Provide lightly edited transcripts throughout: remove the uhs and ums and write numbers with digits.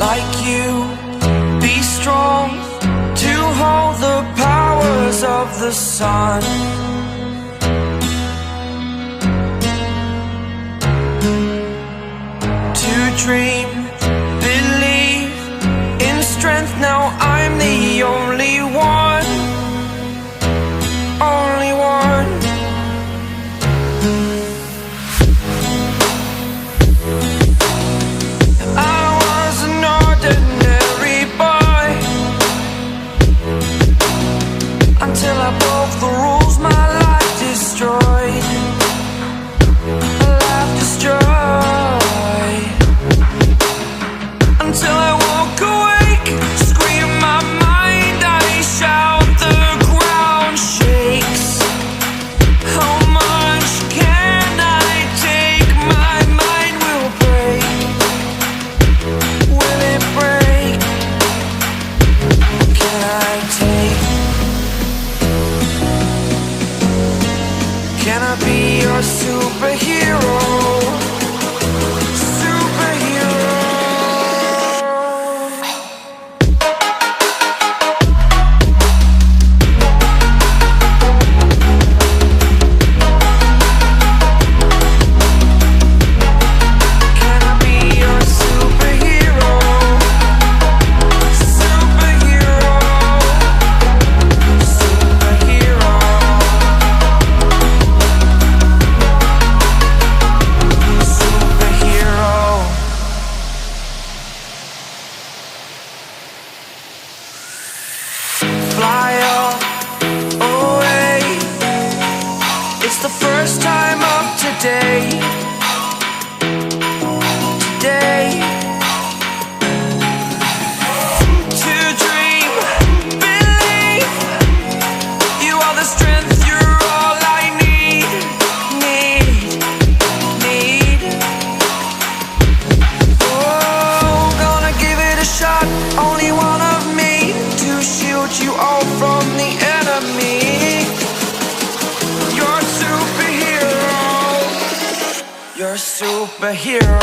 like you, be strong to hold the powers of the sun. To dream, believe in strength. Now I'm the only one, only one. I was an ordinary boy until I broke the rules. My life destroyed, life destroyed. Until I woke awake, scream my mind, I shout, the ground shakes. How much can I take? My mind will break. Will it break? Can I take? Can I be your superhero? Fly away. It's the first time of today. Today. To dream, believe. You are the strength, you're all I need. Oh, gonna give it a shot. Only one of me to shield you all from the enemy. You're a superhero. You're a superhero.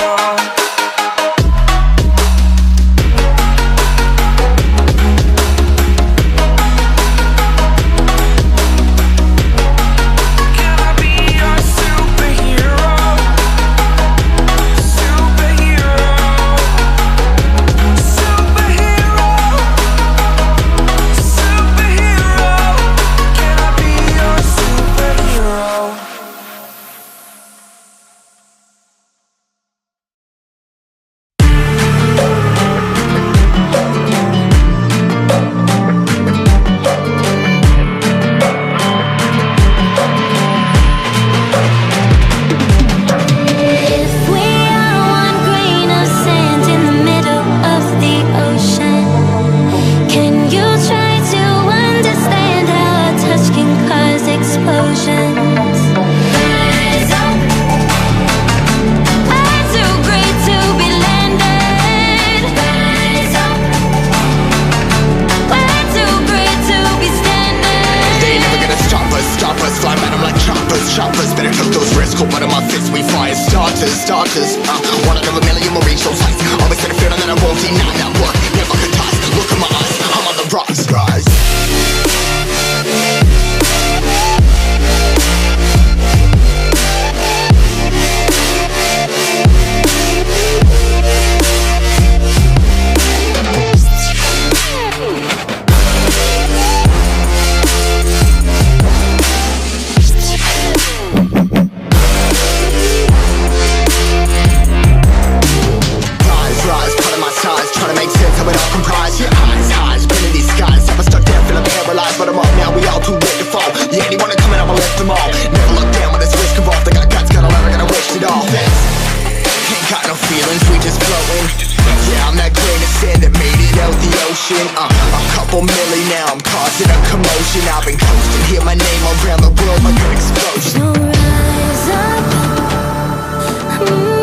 Can I be your superhero? Superhero. Superhero. Superhero. Can I be your superhero? If we are one grain of sand in the middle of the ocean, can you try to understand how a touch can cause explosions? Rise up, I'm too great to be landed. Rise up, we're too great to be standing. They never gonna stop us, fly at 'em like choppers. Better cook those risks, cold butter my fists, we fire starters. One out of a million will reach those heights. Always had a feeling that I won't deny that work. Never could toss, look in my eyes, I'm on the rocks, guys. Rise, cut in my size, trying to make sense of it all comprised. Yeah, highs, been in these skies. Never stuck there, feeling paralyzed, but I'm up now, we all too late to fall. Yeah, anyone to come in, I'ma lift them all. Never look down when this risk involved. I got guts, got a lot, I gotta wish it all. Ain't got no feelings, we just floating. Yeah, I'm that grain of sand that made it out the ocean. A couple milli now, I'm causing a commotion. I've been coasting, hear my name around the world like an explosion. So rise up.